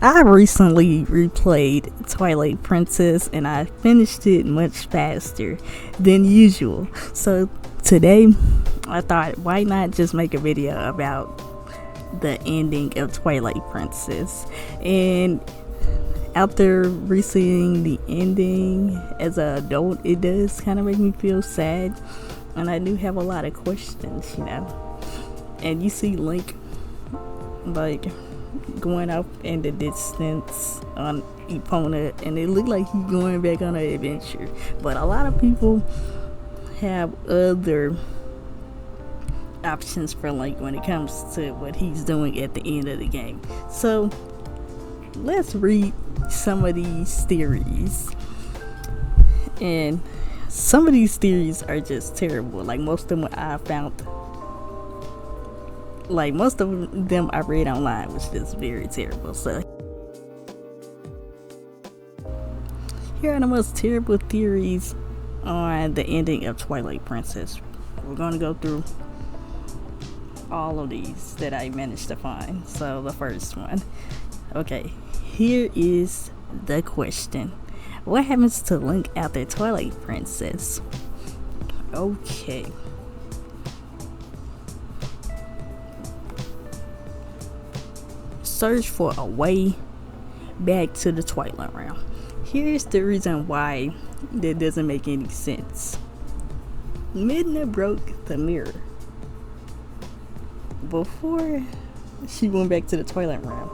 I recently replayed Twilight Princess and I finished it much faster than usual. So today I thought, why not just make a video about the ending of Twilight Princess? And after reseeing the ending as an adult, it does kind of make me feel sad. And I do have a lot of questions, you know. And you see Link, like, going up in the distance on Epona, and it looked like he's going back on an adventure. But a lot of people have other options for Link when it comes to what he's doing at the end of the game. So let's read some of these theories. And some of these theories are just terrible. Like most of them I read online was just very terrible. So here are the most terrible theories on the ending of Twilight Princess. We're going to go through all of these that I managed to find. So the first one. Okay, here is the question. What happens to Link after Twilight Princess? Okay. Search for a way back to the Twilight Realm. Here's the reason why that doesn't make any sense. Midna broke the mirror before she went back to the Twilight Realm.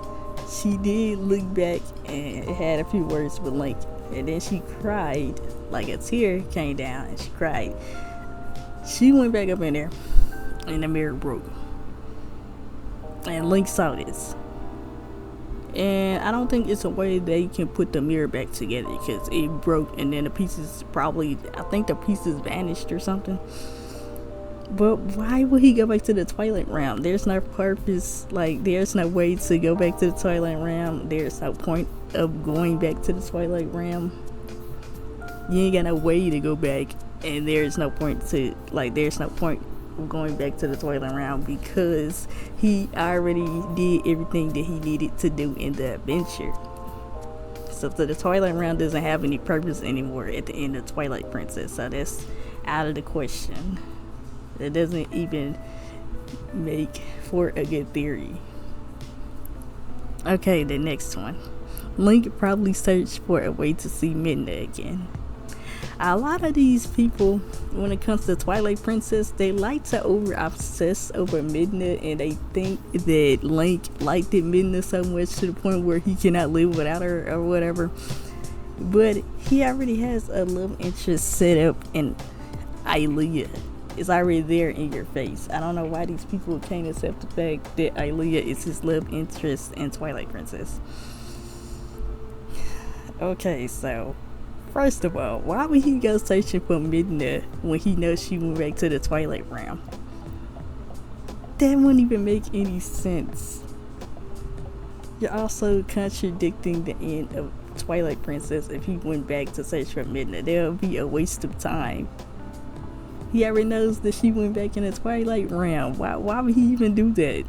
She did look back and had a few words with Link, and then she cried, like a tear came down and she cried. She went back up in there and the mirror broke, and Link saw this. And I don't think it's a way they can put the mirror back together, because it broke and then the pieces I think the pieces vanished or something. But why would he go back to the Twilight Realm? There's no purpose, like there's no way to go back to the Twilight Realm. There's no point of going back to the Twilight Realm. You ain't got no way to go back, and there's no point of going back to the Twilight Realm, because he already did everything that he needed to do in the adventure. So the Twilight Realm doesn't have any purpose anymore at the end of Twilight Princess. So that's out of the question. It doesn't even make for a good theory. Okay, the next one. Link probably searched for a way to see Midna again. A lot of these people, when it comes to Twilight Princess, they like to over-obsess over Midna, and they think that Link liked Midna so much to the point where he cannot live without her or whatever. But he already has a love interest set up in Aaliyah. It's already there in your face. I don't know why these people can't accept the fact that Aaliyah is his love interest in Twilight Princess. Okay, so first of all, why would he go searching for Midna when he knows she went back to the Twilight Realm? That wouldn't even make any sense. You're also contradicting the end of Twilight Princess if he went back to search for Midna. That would be a waste of time. He already knows that she went back in the Twilight Realm. Why would he even do that?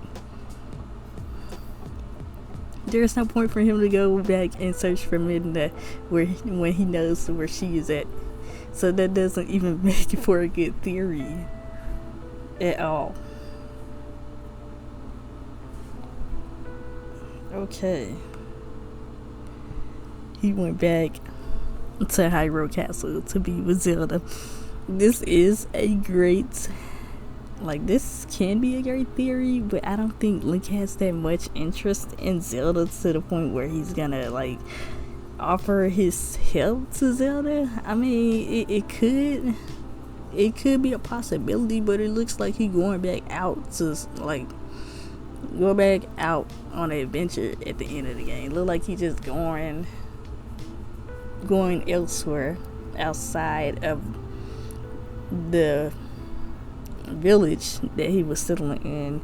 There's no point for him to go back and search for Midna when he knows where she is at. So that doesn't even make it for a good theory at all. Okay. He went back to Hyrule Castle to be with Zelda. This is a great, this can be a great theory, but I don't think Link has that much interest in Zelda to the point where he's gonna offer his help to Zelda. I mean, it could be a possibility, but it looks like he's going back out to go back out on an adventure at the end of the game. Look like he's just going elsewhere outside of the village that he was settling in.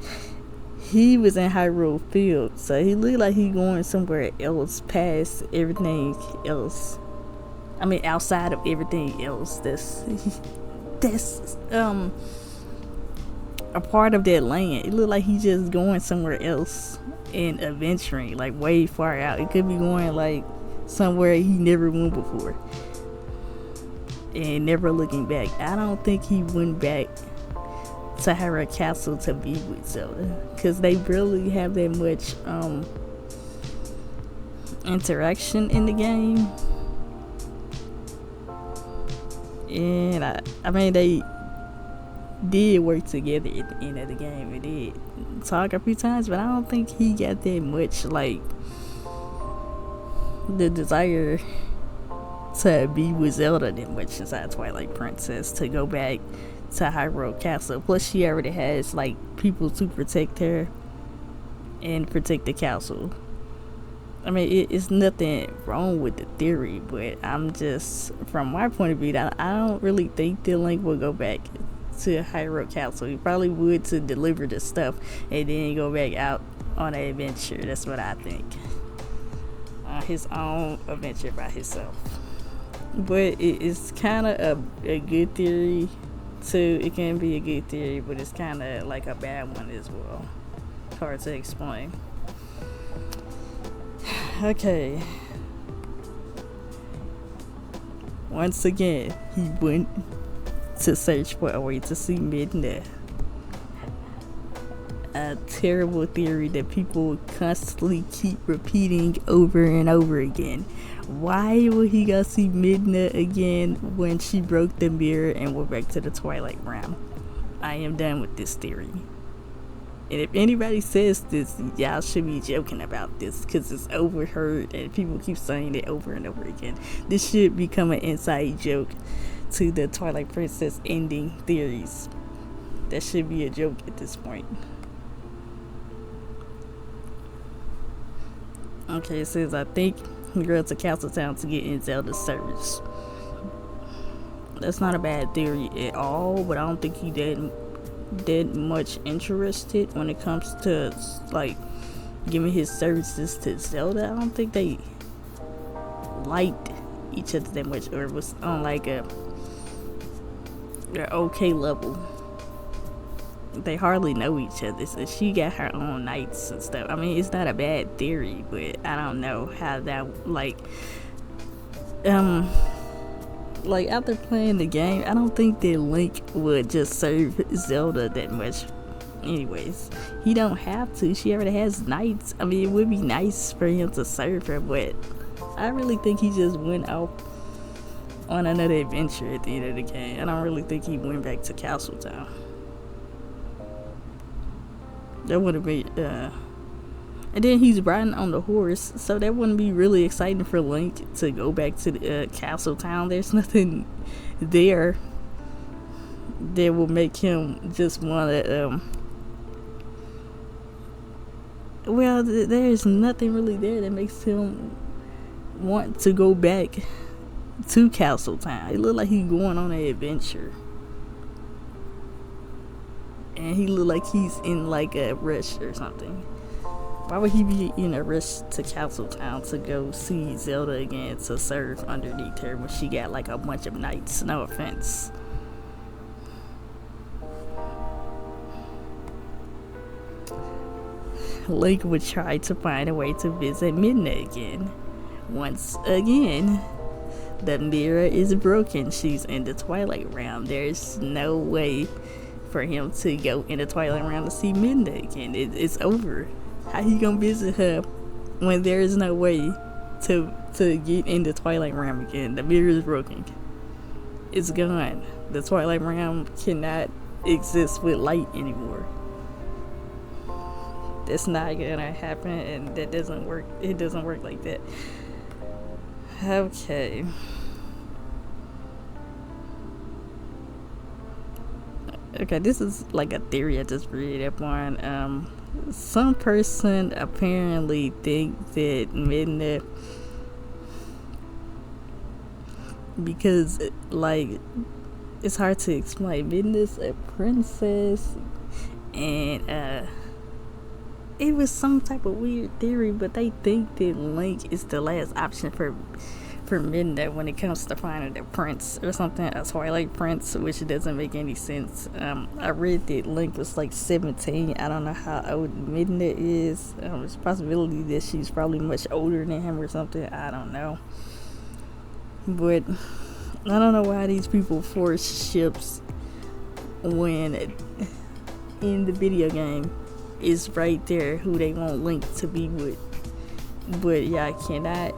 He was in Hyrule Field, so he looked like he going somewhere else past everything else. I mean, outside of everything else that's a part of that land. It looked like he's just going somewhere else and adventuring like way far out. It could be going like somewhere he never went before and never looking back. I don't think he went back to Hyrule Castle to be with Zelda, because they really have that much interaction in the game. And I mean, they did work together at the end of the game. They did talk a few times, but I don't think he got that much like the desire to be with Zelda that much inside Twilight Princess, to go back to Hyrule Castle. Plus she already has like people to protect her and protect the castle. I mean, it's nothing wrong with the theory, but I'm just, from my point of view, I don't really think that Link will go back to Hyrule Castle. He probably would to deliver the stuff and then go back out on an adventure. That's what I think. His own adventure by himself. But it's kind of a good theory too. It can be a good theory, but it's kind of like a bad one as well. Hard to explain. Okay. Once again, he went to search for a way to see Midna. A terrible theory that people constantly keep repeating over and over again. Why would he go see Midna again when she broke the mirror and went back to the Twilight Realm? I am done with this theory. And if anybody says this, y'all should be joking about this, because it's overheard and people keep saying it over and over again. This should become an inside joke to the Twilight Princess ending theories. That should be a joke at this point. Okay, it says, I think we go to Castletown to get in Zelda's service. That's not a bad theory at all, but I don't think he did much interested when it comes to like giving his services to Zelda. I don't think they liked each other that much, or was on like a okay level. They hardly know each other, so she got her own knights and stuff. I mean, it's not a bad theory, but I don't know how that like after playing the game, I don't think that Link would just serve Zelda that much. Anyways, he don't have to. She already has knights. I mean, it would be nice for him to serve her, but I really think he just went off on another adventure at the end of the game. I don't really think he went back to Castletown. That wouldn't be and then he's riding on the horse, so that wouldn't be really exciting for Link to go back to the Castletown. There's nothing there that will make him just want to there's nothing really there that makes him want to go back to Castletown. It looked like he's going on an adventure, and he looked like he's in like a rush or something. Why would he be in a rush to Castletown to go see Zelda again to serve underneath her when she got like a bunch of knights? No offense. Link would try to find a way to visit Midna again. Once again, the mirror is broken. She's in the Twilight Realm. There's no way for him to go in the Twilight Realm to see Midna again. It's over. How he gonna visit her when there is no way to get in the Twilight Realm again? The mirror is broken. It's gone. The Twilight Realm cannot exist with light anymore. That's not gonna happen, and that doesn't work. It doesn't work like that. Okay. Okay, this is like a theory I just read up on. Some person apparently think that Midna, because like it's hard to explain. Midna's a princess, and it was some type of weird theory, but they think that Link is the last option for for Midna when it comes to finding a prince or something, a Twilight Prince, which doesn't make any sense. I read that Link was like 17. I don't know how old Midna is. There's a possibility that she's probably much older than him or something. I don't know. But I don't know why these people force ships when in the video game is right there who they want Link to be with. But y'all cannot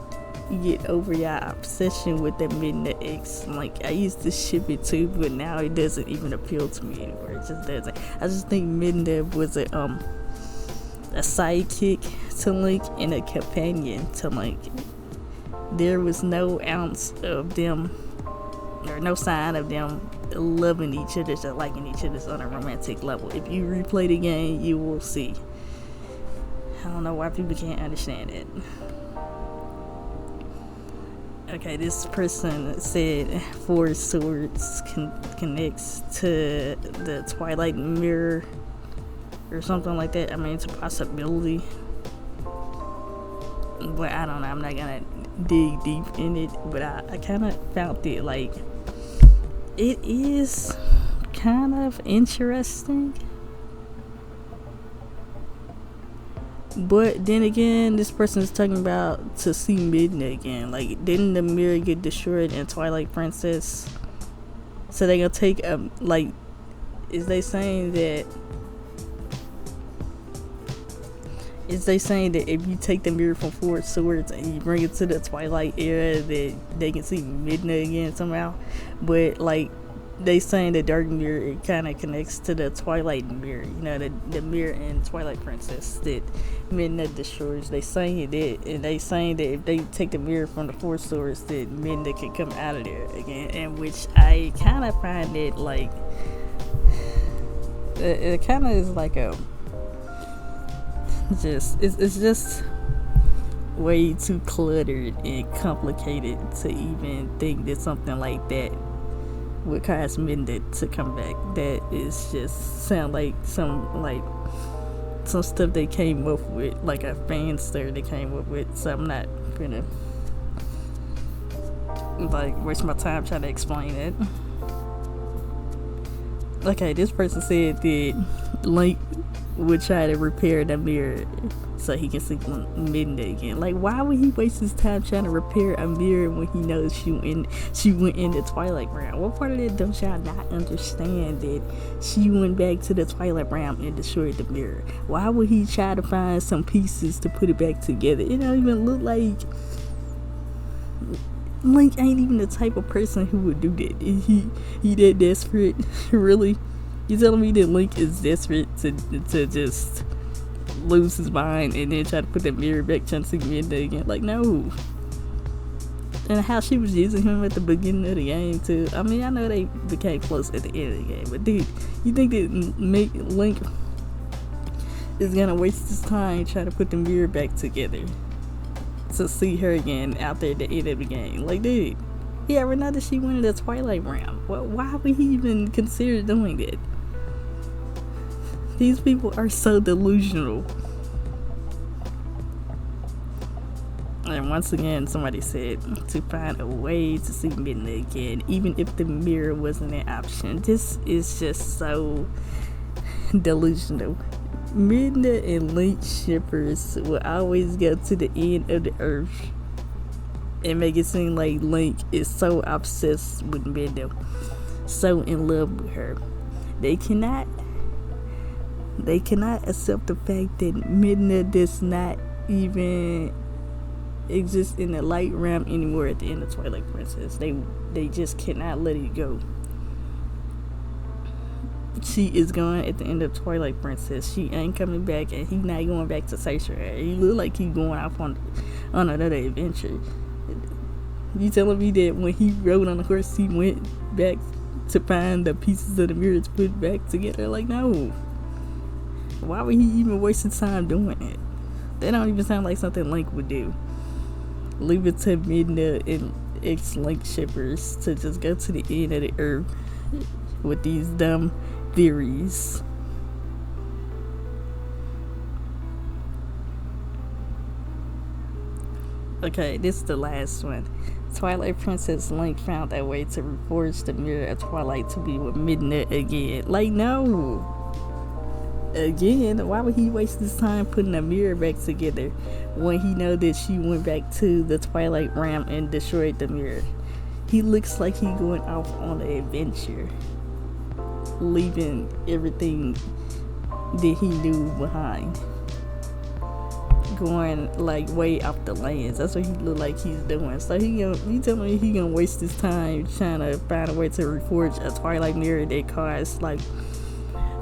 get over y'all obsession with the Midna X. Like, I used to ship it too, but now it doesn't even appeal to me anymore. It just doesn't. I just think Midna was a sidekick to Link and a companion to Link. There was no ounce of them, or no sign of them loving each other or liking each other on a romantic level. If you replay the game, you will see. I don't know why people can't understand it. Okay, this person said Four Swords connects to the Twilight Mirror or something like that. I mean, it's a possibility, but I don't know. I'm not gonna dig deep in it, but I kind of found it like it is kind of interesting. But then again, this person is talking about to see Midna again. Like, didn't the mirror get destroyed in Twilight Princess? So they gonna take like, is they saying that if you take the mirror from Four Swords and you bring it to the Twilight era, that they can see Midna again somehow? But like, they saying the dark mirror, it kind of connects to the Twilight mirror, you know, the mirror in Twilight Princess that Midna destroys. They saying that, and they saying that if they take the mirror from the Four Swords, that Midna can come out of there again. And which I kind of find it like, it kind of is like a it's just way too cluttered and complicated to even think that something like that would cause Midna to come back. That is just sound like some stuff they came up with, like a fan story they came up with. So I'm not gonna like waste my time trying to explain it. Okay, this person said that Link would try to repair the mirror so he can see Midna again. Like, why would he waste his time trying to repair a mirror when he knows she went in the Twilight Realm? What part of that don't y'all not understand, that she went back to the Twilight Realm and destroyed the mirror? Why would he try to find some pieces to put it back together? It don't even look like Link ain't even the type of person who would do that. He that desperate? Really? You telling me that Link is desperate to just lose his mind and then try to put that mirror back trying to see Midna again? Like, no. And how she was using him at the beginning of the game too. I mean, I know they became close at the end of the game, but dude, you think that Link is gonna waste his time trying to put the mirror back together to see her again out there at the end of the game? Like, dude, he already know that she went in the Twilight Realm. Well, why would he even consider doing that? These people are so delusional. And once again, somebody said to find a way to see Midna again, even if the mirror wasn't an option. This is just so delusional. Midna and Link shippers will always go to the end of the earth and make it seem like Link is so obsessed with Midna, so in love with her. They cannot accept the fact that Midna does not even exist in the light realm anymore at the end of Twilight Princess. They just cannot let it go. She is gone at the end of Twilight Princess. She ain't coming back, and he's not going back to search her. He look like he's going off on another adventure. You telling me that when he rode on the horse, he went back to find the pieces of the mirror to put back together? Like, no. Why would he even waste his time doing it? That don't even sound like something Link would do. Leave it to Midna and ex-Link shippers to just go to the end of the earth with these dumb theories. Okay, this is the last one. Twilight Princess Link found a way to reforge the mirror of Twilight to be with Midna again. Like, no. Again, why would he waste his time putting a mirror back together when he know that she went back to the Twilight Realm and destroyed the mirror? He looks like he going off on an adventure, leaving everything that he knew behind, going like way off the lands. That's what he look like he's doing. So you tell me he gonna waste his time trying to find a way to reforge a Twilight mirror that caused like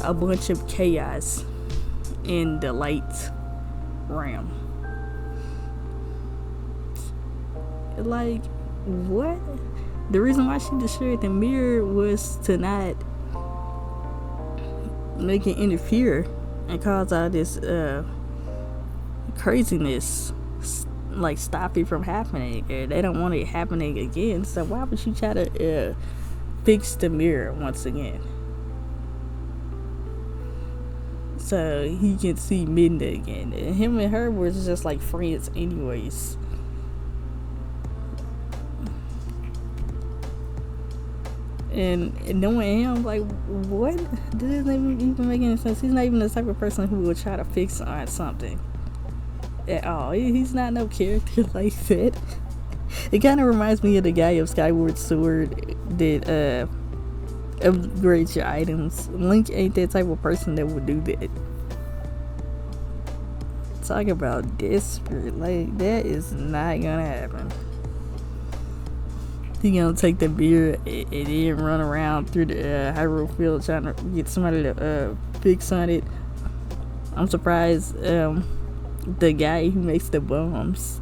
a bunch of chaos in the light realm. Like, what? The reason why she destroyed the mirror was to not make it interfere and cause all this craziness, like stop it from happening. They don't want it happening again, so why would you try to fix the mirror once again so he can see Midna again? And him and her was just like friends anyways. And knowing him, like, what? This doesn't even make any sense. He's not even the type of person who will try to fix on something at all. He's not no character like that. It kind of reminds me of the guy of Skyward Sword that upgrades your items. Link ain't that type of person that would do that. Talk about desperate. Like, that is not gonna happen. He gonna take the beer and then run around through the Hyrule field trying to get somebody to fix on it. I'm surprised the guy who makes the bombs.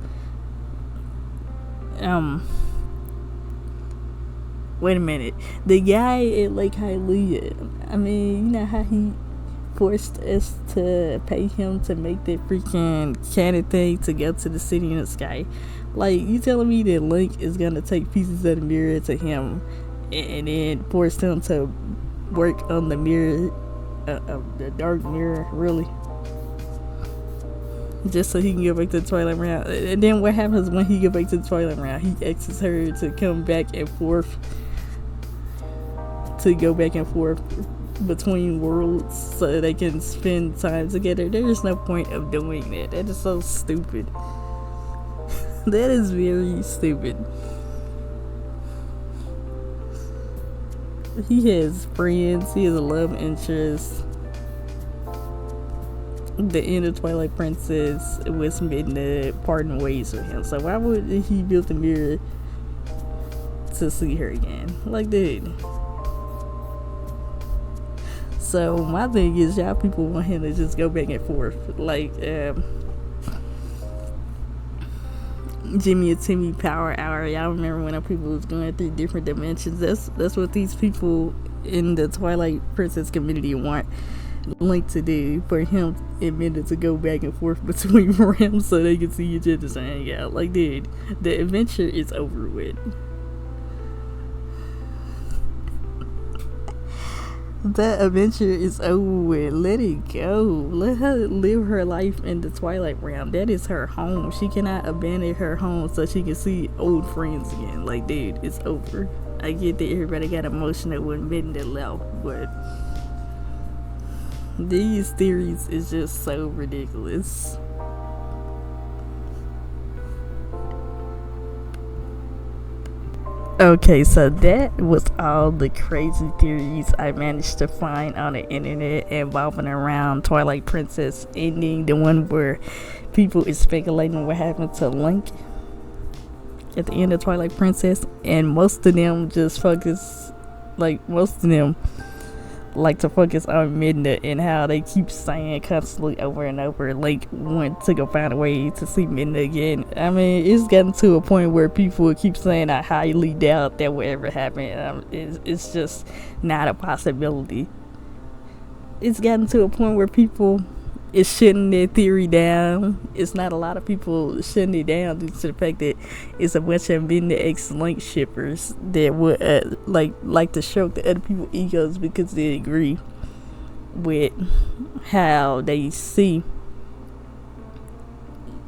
Wait a minute. The guy at Lake Hylia. I mean, you know how he forced us to pay him to make that freaking cannon thing to go to the city in the sky. Like, you telling me that Link is gonna take pieces of the mirror to him and then force him to work on the mirror, the dark mirror, really? Just so he can go back to the Twilight Realm. And then what happens when he get back to the Twilight Realm? He asks her to come back and forth, to go back and forth between worlds so they can spend time together. There is no point of doing that. That is so stupid. That is very stupid. He has friends. He has a love interest. The end of Twilight Princess was Midna parting ways with him. So why would he build the mirror to see her again? Like, dude. So my thing is, y'all people want him to just go back and forth. Like, Jimmy and Timmy Power Hour. Y'all remember when people was going through different dimensions? That's what these people in the Twilight Princess community want Link to do, for him and Midna to go back and forth between realms so they can see each other and hang out. Like, dude, the adventure is over with. That adventure is over with. Let it go. Let her live her life in the Twilight Realm. That is her home. She cannot abandon her home so she can see old friends again. Like, dude, it's over. I get that everybody got emotional when Midna left, but these theories is just so ridiculous. Okay, so that was all the crazy theories I managed to find on the internet involving around Twilight Princess ending, the one where people is speculating what happened to Link at the end of Twilight Princess, and most of them like to focus on Midna and how they keep saying constantly over and over, Link went to go find a way to see Midna again. I mean, it's gotten to a point where people keep saying I highly doubt that will ever happen. It's just not a possibility. It's gotten to a point where people is shutting their theory down. It's not a lot of people shutting it down due to the fact that it's a bunch of Midna X Link shippers that would like to stroke the other people's egos because they agree with how they see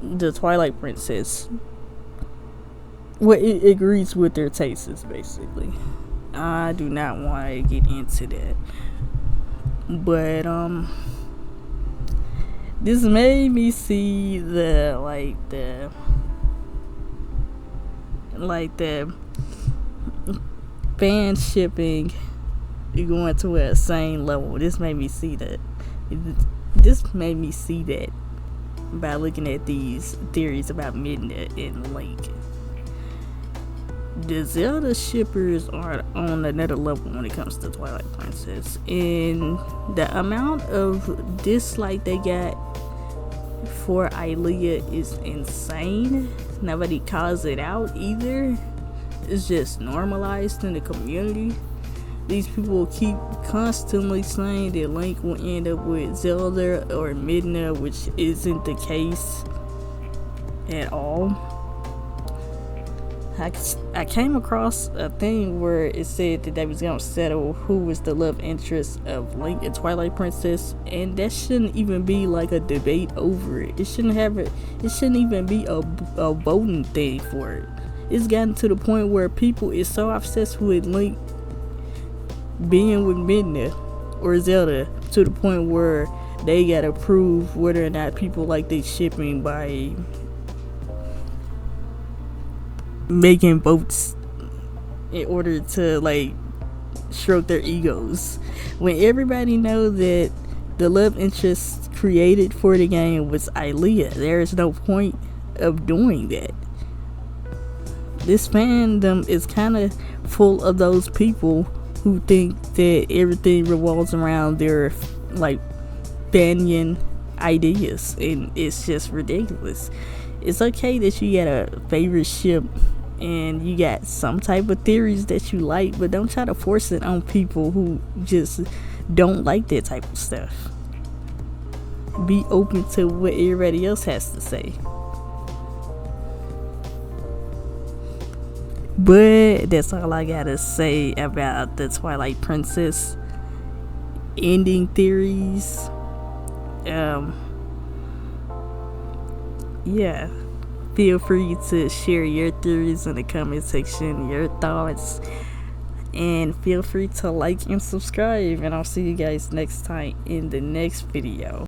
the Twilight Princess well, it agrees with their tastes, basically. I do not want to get into that, but this made me see the fan shipping going to an insane level. This made me see that. This made me see that by looking at these theories about Midna and Link. The Zelda shippers are on another level when it comes to Twilight Princess, and the amount of dislike they got for Ilea is insane. Nobody calls it out either. It's just normalized in the community. These people keep constantly saying that Link will end up with Zelda or Midna, which isn't the case at all. I came across a thing where it said that they was gonna settle who was the love interest of Link and Twilight Princess, and that shouldn't even be like a debate over it. It shouldn't even be a voting thing for it. It's gotten to the point where people is so obsessed with Link being with Midna or Zelda to the point where they gotta prove whether or not people like they shipping by making votes in order to like stroke their egos, when everybody know that the love interest created for the game was Ilea. There is no point of doing that. This fandom is kind of full of those people who think that everything revolves around their like banyan ideas, and it's just ridiculous. It's okay that you got a favorite ship and you got some type of theories that you like, but don't try to force it on people who just don't like that type of stuff. Be open to what everybody else has to say. But that's all I gotta say about the Twilight Princess ending theories. Yeah, feel free to share your theories in the comment section, your thoughts, and feel free to like and subscribe, and I'll see you guys next time in the next video.